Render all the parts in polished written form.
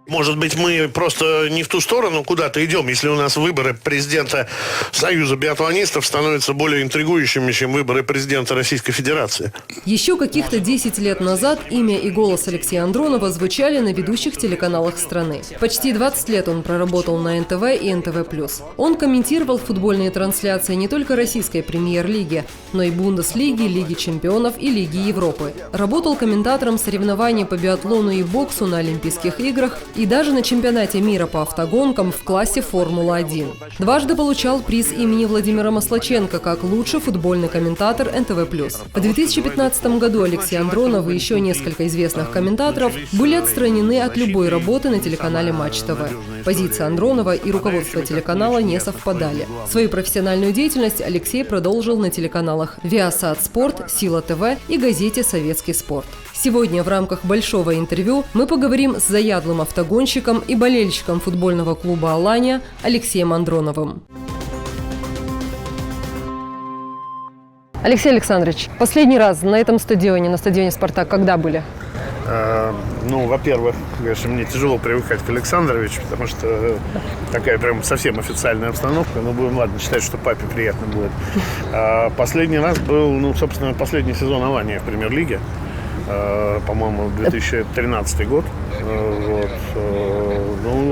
Может быть, мы просто не в ту сторону куда-то идем, если у нас выборы президента Союза биатлонистов становятся более интригующими, чем выборы президента Российской Федерации. Еще каких-то 10 лет назад имя и голос Алексея Андронова звучали на ведущих телеканалах страны. Почти 20 лет он проработал на НТВ и НТВ+. Он комментировал футбольные трансляции не только российской премьер-лиги, но и Бундеслиги, Лиги чемпионов и Лиги Европы. Работал комментатором соревнований по биатлону и боксу на Олимпийских играх и даже на чемпионате мира по автогонкам в классе Формула-1. Дважды получал приз имени Владимира Маслаченко как лучший футбольный комментатор НТВ+. В 2015 году Алексей Андронов и еще несколько известных комментаторов были отстранены от любой работы на телеканале Матч ТВ. Позиции Андронова и руководства телеканала не совпадали. Свою профессиональную деятельность Алексей продолжил на телеканалах «Виасат Спорт», «Сила ТВ» и газете «Советский спорт». Сегодня в рамках большого интервью мы поговорим с заядлым автогонщиком и болельщиком футбольного клуба «Алания» Алексеем Андроновым. Алексей Александрович, последний раз на этом стадионе, на стадионе «Спартак», когда были? Во-первых, конечно, мне тяжело привыкать к Александровичу, потому что такая прям совсем официальная обстановка. Но будем, ладно, считать, что папе приятно будет. Последний раз был, собственно, последний сезон «Алания» в премьер-лиге. По-моему, 2013 год.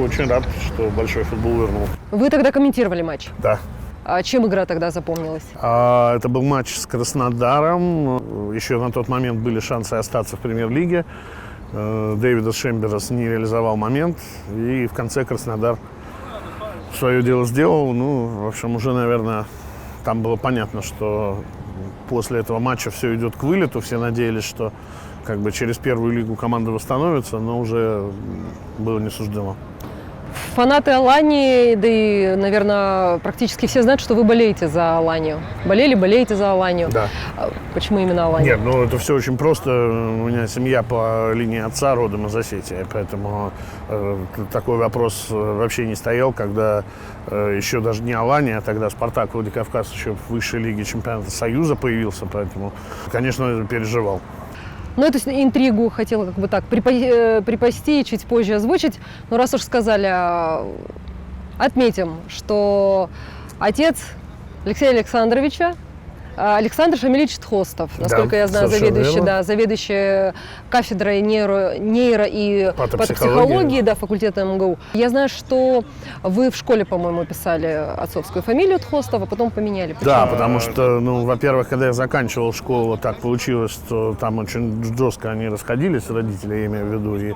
Очень рад, что большой футбол вернул. Вы тогда комментировали матч? Да. А чем игра тогда запомнилась? Это был матч с Краснодаром. Еще на тот момент были шансы остаться в премьер-лиге. Дэвидас Шемберас не реализовал момент. И в конце Краснодар свое дело сделал. В общем, уже, наверное, там было понятно, что после этого матча все идет к вылету. Все надеялись, что через первую лигу команда восстановится, но уже было не суждено. Фанаты «Алании», да и, наверное, практически все знают, что вы болеете за «Аланию». Болеете за «Аланию». Да. Почему именно «Алания»? Нет, это все очень просто. У меня семья по линии отца родом из Осетии, поэтому такой вопрос вообще не стоял, когда еще даже не «Алания», а тогда «Спартак» Владикавказ еще в высшей лиге чемпионата Союза появился, поэтому, конечно, переживал. Эту интригу хотела припасти и чуть позже озвучить. Но раз уж сказали, отметим, что отец Алексея Александровича Александр Шамилевич Тхостов, насколько я знаю, заведующий кафедрой нейро- и патопсихологии факультета МГУ. Я знаю, что вы в школе, по-моему, писали отцовскую фамилию Тхостов, а потом поменяли. Почему? Да, потому что, во-первых, когда я заканчивал школу, так получилось, что там очень жестко они расходились, родители, я имею в виду, и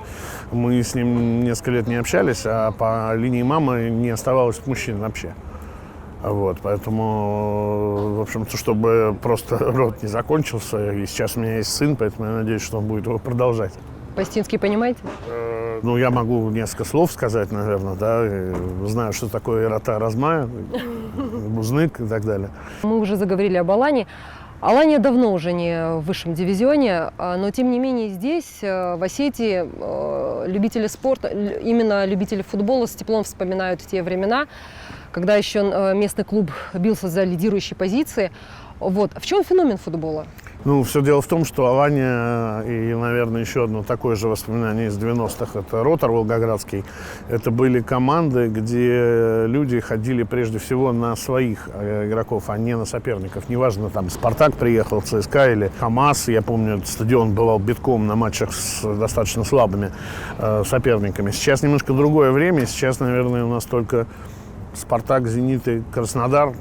мы с ним несколько лет не общались, а по линии мамы не оставалось мужчин вообще. Поэтому, в общем-то, чтобы просто род не закончился, и сейчас у меня есть сын, поэтому я надеюсь, что он будет его продолжать. По-эстински понимаете? Я могу несколько слов сказать, наверное, да. Знаю, что такое «Эрота Размая», «Бузнык» и так далее. Мы уже заговорили об «Алании». «Алания» давно уже не в высшем дивизионе, но тем не менее здесь, в Осетии, любители спорта, именно любители футбола с теплом вспоминают те времена, когда еще местный клуб бился за лидирующие позиции. В чем феномен футбола? Все дело в том, что «Алания» и, наверное, еще одно такое же воспоминание из 90-х, это «Ротор» волгоградский. Это были команды, где люди ходили прежде всего на своих игроков, а не на соперников. Неважно, там «Спартак» приехал, ЦСКА или ХАМАС. Я помню, стадион бывал битком на матчах с достаточно слабыми соперниками. Сейчас немножко другое время. Сейчас, наверное, у нас только «Спартак», «Зенит» и «Краснодар»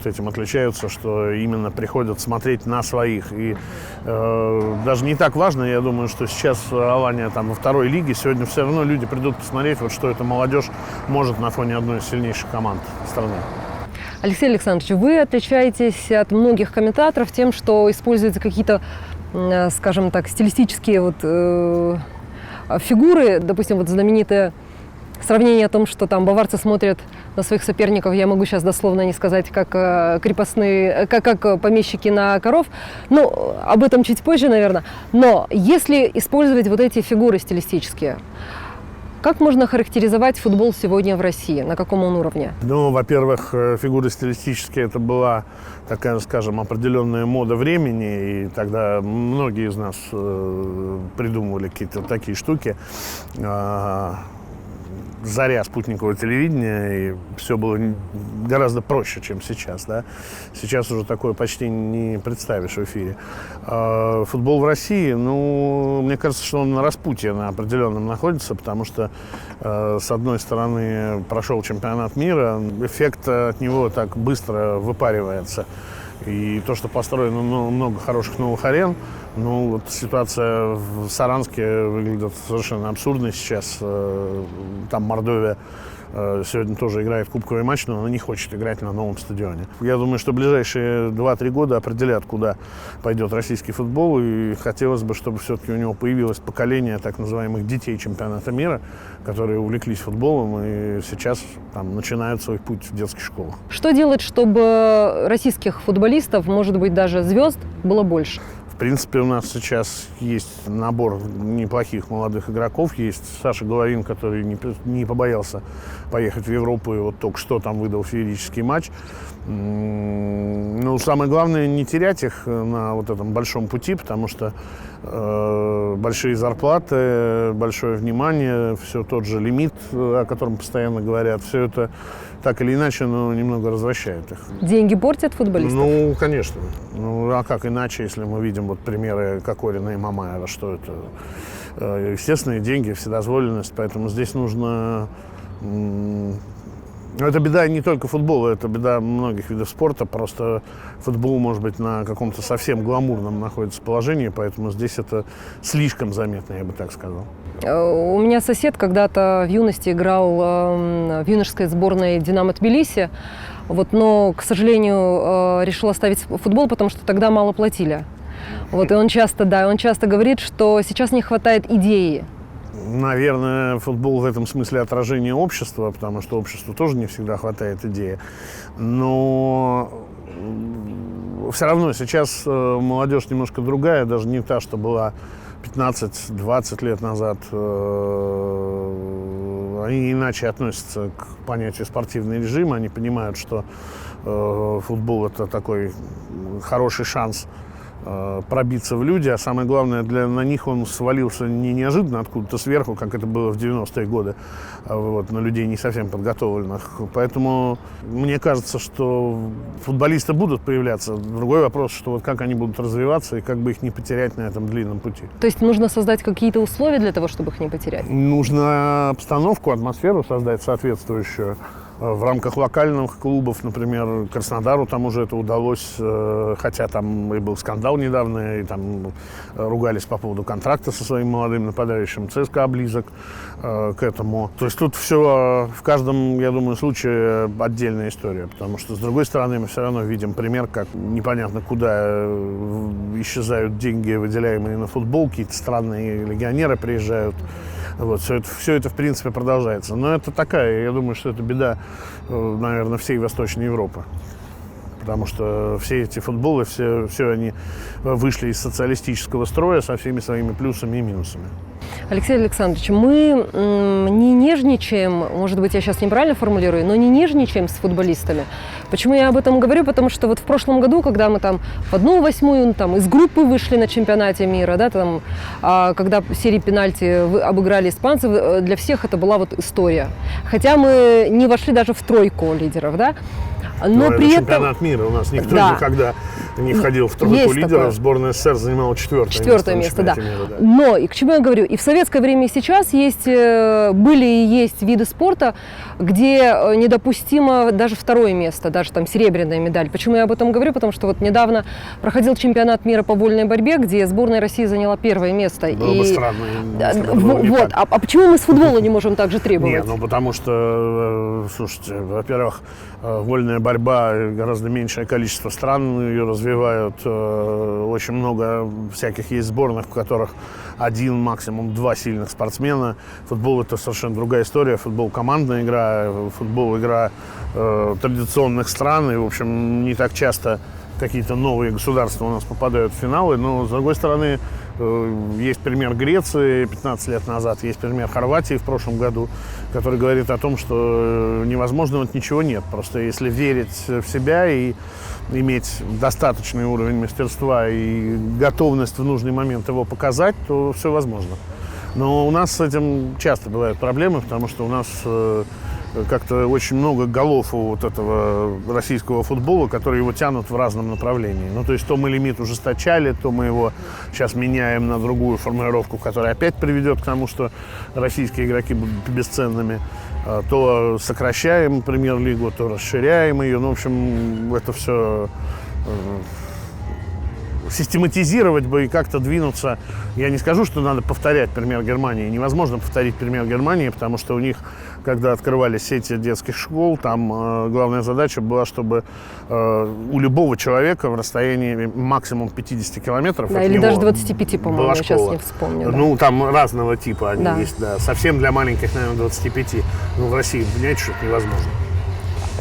этим отличаются, что именно приходят смотреть на своих. И даже не так важно, я думаю, что сейчас «Алания» там во второй лиге, сегодня все равно люди придут посмотреть, что эта молодежь может на фоне одной из сильнейших команд страны. Алексей Александрович, вы отличаетесь от многих комментаторов тем, что используются какие-то, скажем так, стилистические фигуры, допустим, знаменитое сравнение о том, что там баварцы смотрят на своих соперников, я могу сейчас дословно не сказать, как крепостные, как помещики на коров, об этом чуть позже, наверное. Но если использовать эти фигуры стилистические, как можно характеризовать футбол сегодня в России? На каком он уровне? Во-первых, фигуры стилистические, это была такая, скажем, определенная мода времени, и тогда многие из нас придумывали какие-то такие штуки. заря спутникового телевидения, и все было гораздо проще, чем сейчас. Да? Сейчас уже такое почти не представишь в эфире. Футбол в России, ну, мне кажется, что он на распутье на определенном находится, потому что, с одной стороны, прошел чемпионат мира, эффект от него так быстро выпаривается. И то, что построено много хороших новых арен, ну, вот ситуация в Саранске выглядит совершенно абсурдной сейчас. Там Мордовия сегодня тоже играет кубковый матч, но она не хочет играть на новом стадионе. Я думаю, что ближайшие 2-3 года определят, куда пойдет российский футбол, и хотелось бы, чтобы все-таки у него появилось поколение так называемых детей чемпионата мира, которые увлеклись футболом и сейчас там начинают свой путь в детских школах. Что делать, чтобы российских футболистов, может быть, даже звезд, было больше? В принципе, у нас сейчас есть набор неплохих молодых игроков. Есть Саша Головин, который не побоялся поехать в Европу и вот только что там выдал феерический матч. Но самое главное не терять их на вот этом большом пути, потому что большие зарплаты, большое внимание, все тот же лимит, о котором постоянно говорят, все это так или иначе, но немного развращает их. Деньги портят футболистов? Ну, конечно. Ну, а как иначе, если мы видим вот примеры Кокорина и Мамаева, что это естественные деньги, вседозволенность, поэтому здесь нужно... Это беда не только футбола, это беда многих видов спорта, просто футбол, может быть, на каком-то совсем гламурном находится положении, поэтому здесь это слишком заметно, я бы так сказал. У меня сосед когда-то в юности играл в юношеской сборной «Динамо Тбилиси», вот, но, к сожалению, решил оставить футбол, потому что тогда мало платили. Вот, и он часто говорит, что сейчас не хватает идеи. Наверное, футбол в этом смысле отражение общества, потому что обществу тоже не всегда хватает идеи. Но все равно сейчас молодежь немножко другая, даже не та, что была 15-20 лет назад. Они иначе относятся к понятию спортивный режим. Они понимают, что футбол – это такой хороший шанс пробиться в люди, а самое главное, на них он свалился не неожиданно откуда-то сверху, как это было в 90-е годы, вот, на людей не совсем подготовленных. Поэтому мне кажется, что футболисты будут появляться. Другой вопрос, что вот как они будут развиваться и как бы их не потерять на этом длинном пути. То есть нужно создать какие-то условия для того, чтобы их не потерять? Нужно обстановку, атмосферу создать соответствующую. В рамках локальных клубов, например, Краснодару там уже это удалось, хотя там и был скандал недавно, и там ругались по поводу контракта со своим молодым нападающим. ЦСКА близок к этому. То есть тут все в каждом, я думаю, случае отдельная история, потому что, с другой стороны, мы все равно видим пример, как непонятно куда исчезают деньги, выделяемые на футбол, какие-то странные легионеры приезжают. Вот, все это, в принципе, продолжается. Но это такая, я думаю, что это беда, наверное, всей Восточной Европы. Потому что все эти футболы, все они вышли из социалистического строя со всеми своими плюсами и минусами. Алексей Александрович, мы не нежничаем, может быть, я сейчас неправильно формулирую, но не нежничаем с футболистами. Почему я об этом говорю? Потому что вот в прошлом году, когда мы там в 1/8 там, из группы вышли на чемпионате мира, да, там, когда серии пенальти обыграли испанцев, для всех это была вот история. Хотя мы не вошли даже в тройку лидеров, да? Но при этом... Чемпионат мира у нас никто никогда не входил в тройку лидеров. Такое. Сборная СССР занимала четвертое место, да. Мира, да. Но, и к чему я говорю, и в советское время, и сейчас были и есть виды спорта, где недопустимо даже второе место, даже там серебряная медаль. Почему я об этом говорю? Потому что вот недавно проходил чемпионат мира по вольной борьбе, где сборная России заняла первое место. Было бы странно. Вот. А почему мы с футбола не можем так же требовать? Нет, ну потому что, слушайте, во-первых, вольная борьба, гораздо меньшее количество стран ее развивают. Очень много всяких есть сборных, в которых один, максимум два сильных спортсмена. Футбол – это совершенно другая история. Футбол – командная игра, футбол – игра традиционных стран. И, в общем, не так часто какие-то новые государства у нас попадают в финалы. Но, с другой стороны, есть пример Греции 15 лет назад, есть пример Хорватии в прошлом году, который говорит о том, что невозможного ничего нет. Просто если верить в себя и иметь достаточный уровень мастерства и готовность в нужный момент его показать, то все возможно. Но у нас с этим часто бывают проблемы, потому что у нас как-то очень много голов у вот этого российского футбола, которые его тянут в разном направлении. Ну, то есть то мы лимит ужесточали, то мы его сейчас меняем на другую формулировку, которая опять приведет к тому, что российские игроки будут бесценными. То сокращаем премьер-лигу, то расширяем ее. Ну, в общем, это все систематизировать бы и как-то двинуться. Я не скажу, что надо повторять пример Германии. Невозможно повторить пример Германии, потому что у них, когда открывались сети детских школ, там главная задача была, чтобы у любого человека в расстоянии максимум 50 километров да, от или него даже 25, по-моему, я сейчас не вспомню. Да. Ну, там разного типа они да. есть, да. Совсем для маленьких, наверное, 25. Ну, в России понять, что это невозможно.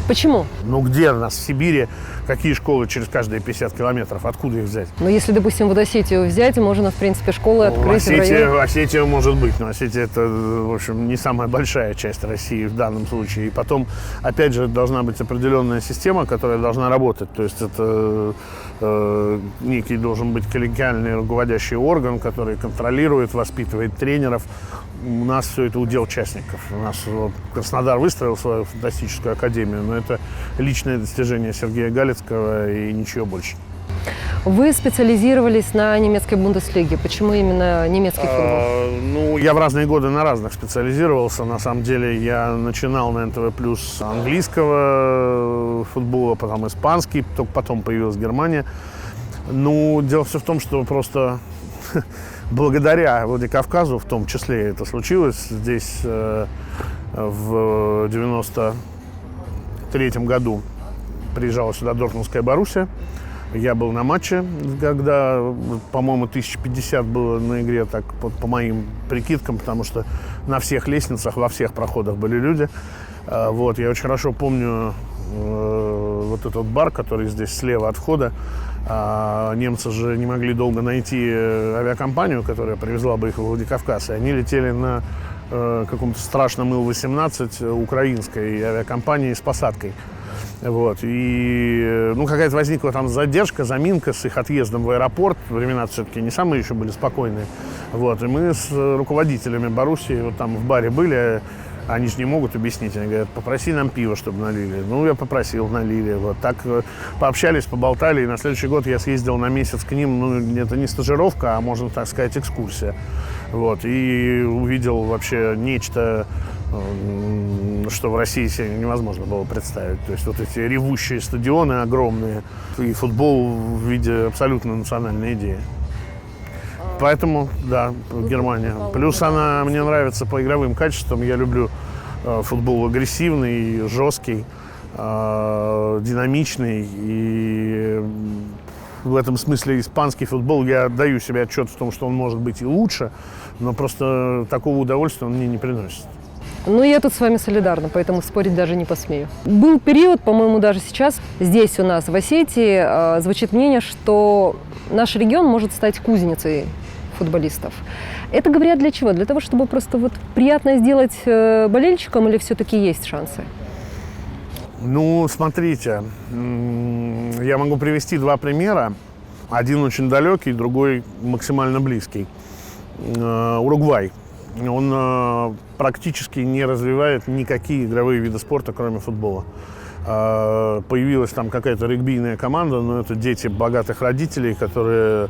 Почему? Ну, где у нас в Сибири какие школы через каждые 50 километров? Откуда их взять? Ну, если, допустим, вот Осетию взять, можно, в принципе, школы открыть в районе... Осетия может быть, но Осетия – это, в общем, не самая большая часть России в данном случае. И потом, опять же, должна быть определенная система, которая должна работать. То есть это некий должен быть коллегиальный руководящий орган, который контролирует, воспитывает тренеров. У нас все это удел частников. У нас Краснодар выстроил свою фантастическую академию, но это личное достижение Сергея Галицкого и ничего больше. Вы специализировались на немецкой Бундеслиге. Почему именно немецкий футбол? Ну, я в разные годы на разных специализировался. На самом деле я начинал на НТВ+ с английского футбола, потом испанский, только потом появилась Германия. Ну, дело все в том, что просто благодаря Владикавказу, в том числе это случилось, здесь в 93-м году приезжала сюда Дортмундская Боруссия. Я был на матче, когда, по-моему, 1050 было на игре, так по моим прикидкам, потому что на всех лестницах, во всех проходах были люди. Вот, я очень хорошо помню вот этот бар, который здесь слева от входа. Немцы же не могли долго найти авиакомпанию, которая привезла бы их в Владикавказ. И они летели на каком-то страшном Ил-18 украинской авиакомпании с посадкой. Вот. И ну, какая-то возникла там задержка, заминка с их отъездом в аэропорт. Времена все-таки не самые еще были спокойные. Вот. И мы с руководителями Боруссии вот там в баре были. Они же не могут объяснить. Они говорят, попроси нам пиво, чтобы налили. Ну, я попросил, налили. Вот так пообщались, поболтали. И на следующий год я съездил на месяц к ним. Ну, это не стажировка, а, можно так сказать, экскурсия. Вот. И увидел вообще нечто, что в России себе невозможно было представить. То есть вот эти ревущие стадионы огромные. И футбол в виде абсолютно национальной идеи. Поэтому, да, Германия. Плюс она мне нравится по игровым качествам. Я люблю футбол агрессивный, жесткий, динамичный. И в этом смысле испанский футбол, я отдаю себе отчет в том, что он может быть и лучше, но просто такого удовольствия он мне не приносит. Ну, я тут с вами солидарна, поэтому спорить даже не посмею. Был период, по-моему, даже сейчас, здесь у нас, в Осетии, звучит мнение, что наш регион может стать кузницей футболистов. Это говорят для чего? Для того, чтобы просто вот приятно сделать болельщикам, или все-таки есть шансы? Ну, смотрите, я могу привести два примера. Один очень далекий, другой максимально близкий. Уругвай. Он практически не развивает никакие игровые виды спорта, кроме футбола. Появилась там какая-то регбийная команда, но это дети богатых родителей, которые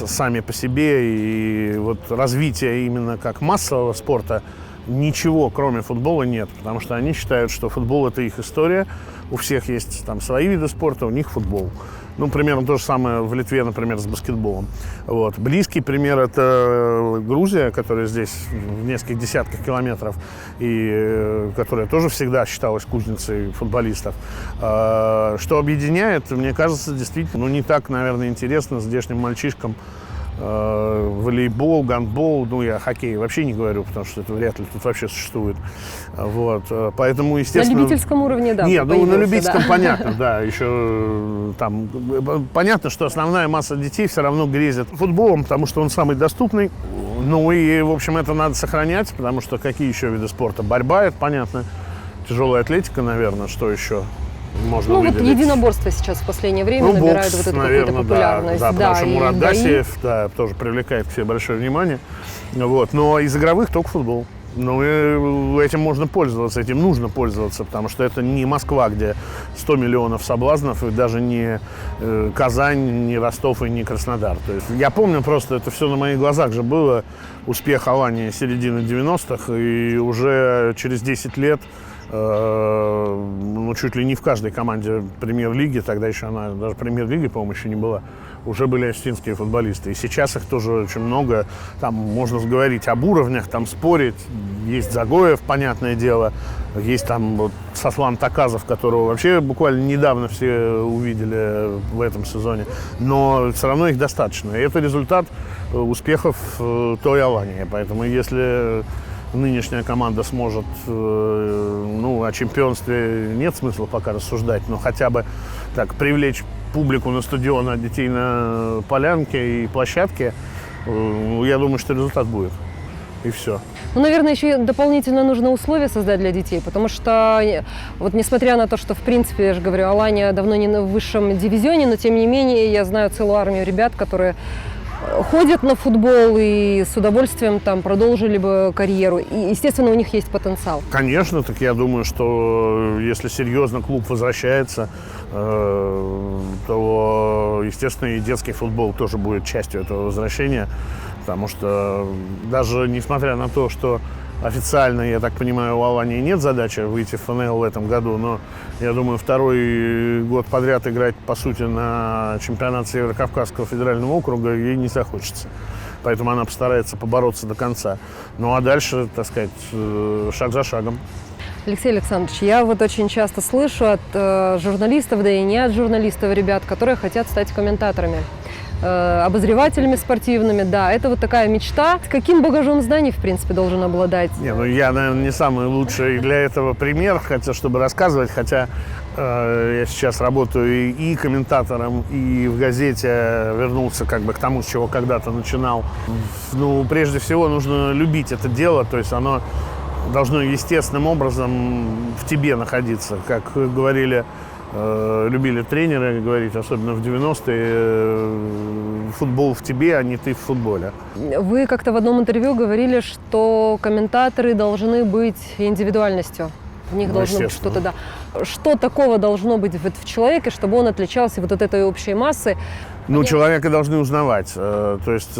сами по себе, и вот развитие именно как массового спорта ничего, кроме футбола, нет, потому что они считают, что футбол – это их история, у всех есть там свои виды спорта, у них футбол. Ну, примерно то же самое в Литве, например, с баскетболом. Вот. Близкий пример – это Грузия, которая здесь в нескольких десятках километров, и которая тоже всегда считалась кузницей футболистов. Что объединяет, мне кажется, действительно, не так, наверное, интересно здешним мальчишкам волейбол, гандбол, ну, я о хоккее вообще не говорю, потому что это вряд ли тут вообще существует. Вот. Поэтому, естественно... На любительском уровне, да. Нет, ну, на любительском, да. Понятно, да. Еще там... Понятно, что основная масса детей все равно грезит футболом, потому что он самый доступный. Ну, и, в общем, это надо сохранять, потому что какие еще виды спорта? Борьба, это понятно. Тяжелая атлетика, наверное, что еще? можно Ну, выделить. вот единоборство сейчас в последнее время набирает вот эту какую-то популярность. Да, потому что Мурат бои. Дасиев, да, тоже привлекает к себе большое внимание. Вот. Но из игровых только футбол. Ну, и этим можно пользоваться, этим нужно пользоваться, потому что это не Москва, где 100 миллионов соблазнов, и даже не Казань, не Ростов и не Краснодар. То есть я помню просто, это все на моих глазах же было, успех Алании середины 90-х, и уже через 10 лет ну, чуть ли не в каждой команде премьер-лиги, тогда еще она, даже премьер-лиги, по-моему, еще не была, уже были осетинские футболисты. И сейчас их тоже очень много. Там можно говорить об уровнях, там спорить. Есть Загоев, понятное дело. Есть там вот Сослан Таказов, которого вообще буквально недавно все увидели в этом сезоне. Но все равно их достаточно. И это результат успехов той Алании. Поэтому если нынешняя команда сможет, ну, о чемпионстве нет смысла пока рассуждать, но хотя бы так привлечь публику на стадион, а детей на полянке и площадке, я думаю, что результат будет. И все. Ну, наверное, еще дополнительно нужно условия создать для детей, потому что, вот несмотря на то, что, в принципе, я же говорю, Алания давно не в высшем дивизионе, но, тем не менее, я знаю целую армию ребят, которые ходят на футбол и с удовольствием там продолжили бы карьеру. И, естественно, у них есть потенциал. Конечно, так я думаю, что если серьезно клуб возвращается, то, естественно, и детский футбол тоже будет частью этого возвращения. Потому что даже несмотря на то, что официально, я так понимаю, у Алании нет задачи выйти в ФНЛ в этом году, но, я думаю, второй год подряд играть, по сути, на чемпионат Северокавказского федерального округа ей не захочется. Поэтому она постарается побороться до конца. Ну а дальше, так сказать, шаг за шагом. Алексей Александрович, я вот очень часто слышу от журналистов, да и не от журналистов, ребят, которые хотят стать комментаторами, обозревателями спортивными. Да, это вот такая мечта. С каким багажом знаний, в принципе, должен обладать? Не, ну я, наверное, не самый лучший для этого пример, хотя, чтобы рассказывать, хотя я сейчас работаю и комментатором, и в газете вернулся как бы к тому, с чего когда-то начинал. Ну, прежде всего, нужно любить это дело, то есть оно должно естественным образом в тебе находиться. Как говорили, любили тренеры говорить, особенно в 90-е, футбол в тебе, а не ты в футболе. Вы как-то в одном интервью говорили, что комментаторы должны быть индивидуальностью. В них должно быть что-то, да. Что такого должно быть в человеке, чтобы он отличался вот от этой общей массы? Ну, человека должны узнавать. То есть,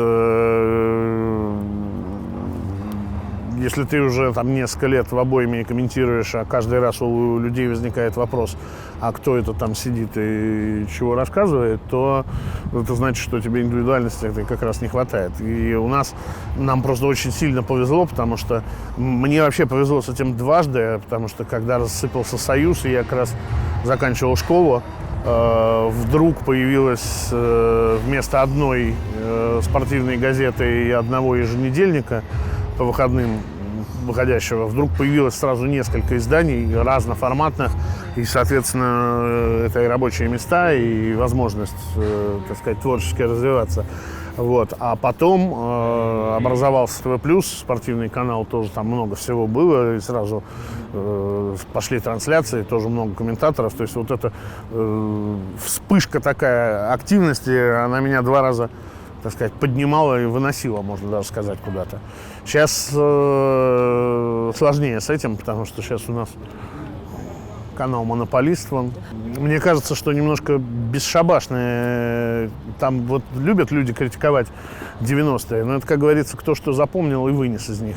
если ты уже там несколько лет в обойме комментируешь, а каждый раз у людей возникает вопрос, а кто это там сидит и чего рассказывает, то это значит, что тебе индивидуальности этой как раз не хватает. И нам просто очень сильно повезло, потому что мне вообще повезло с этим дважды, потому что когда рассыпался Союз, и я как раз заканчивал школу, вдруг появилась вместо одной спортивной газеты и одного еженедельника по выходным выходящего, вдруг появилось сразу несколько изданий разноформатных, и, соответственно, это и рабочие места, и возможность, так сказать, творчески развиваться. Вот. А потом образовался ТВ+, спортивный канал, тоже там много всего было, и сразу пошли трансляции, тоже много комментаторов. То есть вот эта вспышка такая активности, она меня 2 раза, так сказать, поднимала и выносила, можно даже сказать, куда-то. Сейчас сложнее с этим, потому что сейчас у нас канал «Монополист». Мне кажется, что немножко бесшабашные. Там вот любят люди критиковать 90-е, но это, как говорится, кто что запомнил и вынес из них.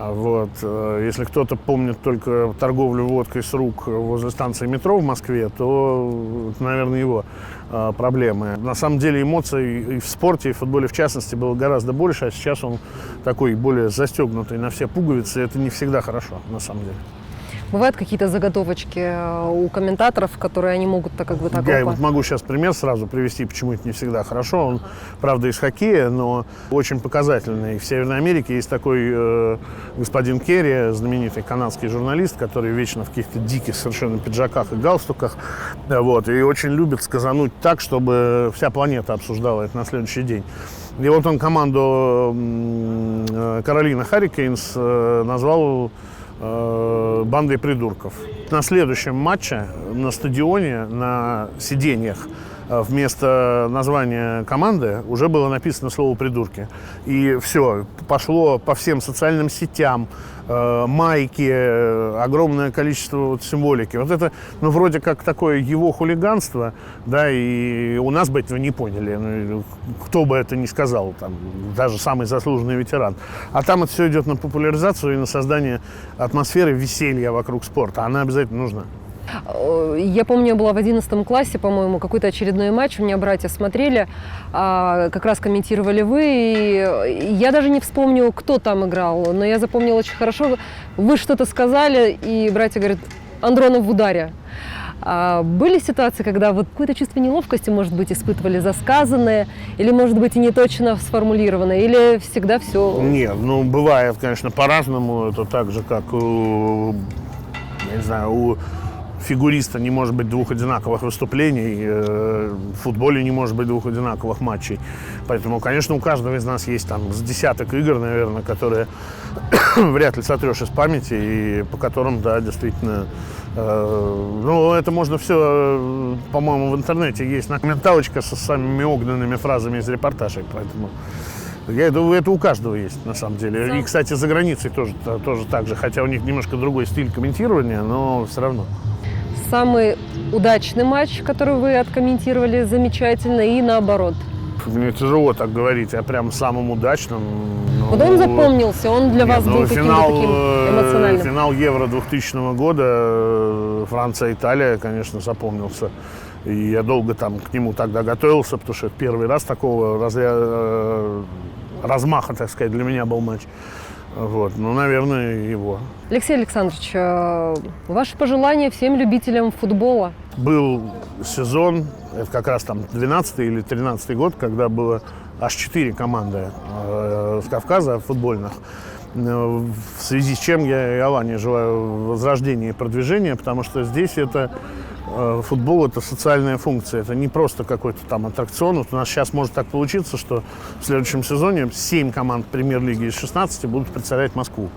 Вот. Если кто-то помнит только торговлю водкой с рук возле станции метро в Москве, то это, наверное, его проблемы. На самом деле эмоций и в спорте, и в футболе в частности было гораздо больше, а сейчас он такой более застегнутый на все пуговицы. Это не всегда хорошо, на самом деле. Бывают какие-то заготовочки у комментаторов, которые они могут так как бы так... Я вот могу сейчас пример сразу привести, почему это не всегда хорошо. Он, правда, из хоккея, но очень показательный. В Северной Америке есть такой господин Керри, знаменитый канадский журналист, который вечно в каких-то диких совершенно пиджаках и галстуках. Вот, и очень любит сказануть так, чтобы вся планета обсуждала это на следующий день. И вот он команду Каролина Харрикейнс назвал бандой придурков. На следующем матче на стадионе, на сиденьях, вместо названия команды уже было написано слово «придурки». И все, пошло по всем социальным сетям, майки, огромное количество вот символики. Вот это, ну, вроде как такое его хулиганство, да, и у нас бы этого не поняли. Ну, кто бы это ни сказал, там, даже самый заслуженный ветеран. А там это все идет на популяризацию и на создание атмосферы веселья вокруг спорта. Она обязательно нужна. Я помню, я была в 11 классе, по-моему, какой-то очередной матч. У меня братья смотрели, как раз комментировали вы. И я даже не вспомню, кто там играл, но я запомнила очень хорошо. Вы что-то сказали, и братья говорят: Андронов в ударе. Были ситуации, когда вот какое-то чувство неловкости, может быть, испытывали за сказанное, или, может быть, и не точно сформулированное, или всегда все? Нет, ну, бывает, конечно, по-разному. Это так же, как у, я не знаю, у фигуриста не может быть двух одинаковых выступлений, в футболе не может быть двух одинаковых матчей. Поэтому, конечно, у каждого из нас есть там с десяток игр, наверное, которые вряд ли сотрешь из памяти, и по которым, да, действительно, ну, это можно все, по-моему, в интернете есть менталочка со самыми огненными фразами из репортажей, поэтому это у каждого есть, на самом деле. И, кстати, за границей тоже так же, хотя у них немножко другой стиль комментирования, но все равно. Самый удачный матч, который вы откомментировали замечательно, и наоборот? Мне тяжело так говорить, я прям самым удачным. Вот он запомнился, он для вас был каким-то таким эмоциональным. Финал Евро 2000 года, Франция-Италия, конечно, запомнился. И я долго там к нему тогда готовился, потому что это первый раз такого размаха, так сказать, для меня был матч. Вот, ну, наверное, его. Алексей Александрович, ваши пожелания всем любителям футбола? Был сезон, это как раз там 12-й или 13-й год, когда было аж 4 команды с Кавказа футбольных. В связи с чем я и Алане желаю возрождения и продвижения, потому что здесь футбол – это социальная функция, это не просто какой-то там аттракцион. Вот у нас сейчас может так получиться, что в следующем сезоне 7 команд премьер-лиги из 16 будут представлять Москву.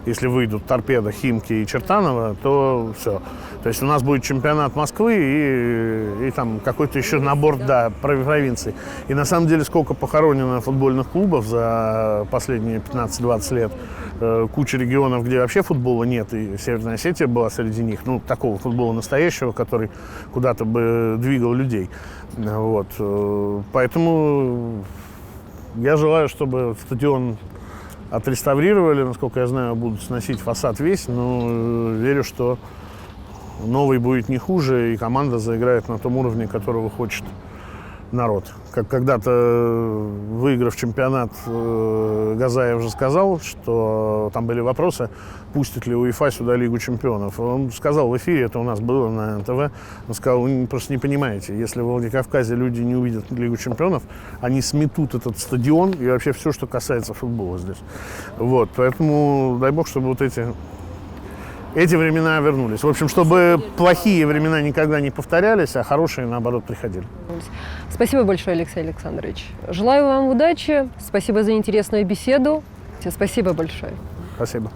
Если выйдут Торпедо, Химки и Чертаново, то все. То есть у нас будет чемпионат Москвы и там какой-то еще набор, да, провинций. И на самом деле сколько похоронено футбольных клубов за последние 15-20 лет. Куча регионов, где вообще футбола нет, и Северная Осетия была среди них. Ну, такого футбола настоящего, который куда-то бы двигал людей. Вот. Поэтому я желаю, чтобы стадион отреставрировали, насколько я знаю, будут сносить фасад весь, но верю, что новый будет не хуже, и команда заиграет на том уровне, которого хочет народ. Как когда-то, выиграв чемпионат, Газаев же сказал, что там были вопросы, пустит ли УЕФА сюда Лигу чемпионов. Он сказал в эфире, это у нас было на НТВ, он сказал: вы просто не понимаете, если в Владикавказе люди не увидят Лигу чемпионов, они сметут этот стадион и вообще все, что касается футбола здесь. Вот, поэтому дай бог, чтобы вот эти времена вернулись. В общем, чтобы плохие времена никогда не повторялись, а хорошие, наоборот, приходили. Спасибо большое, Алексей Александрович. Желаю вам удачи. Спасибо за интересную беседу. Спасибо большое. Спасибо.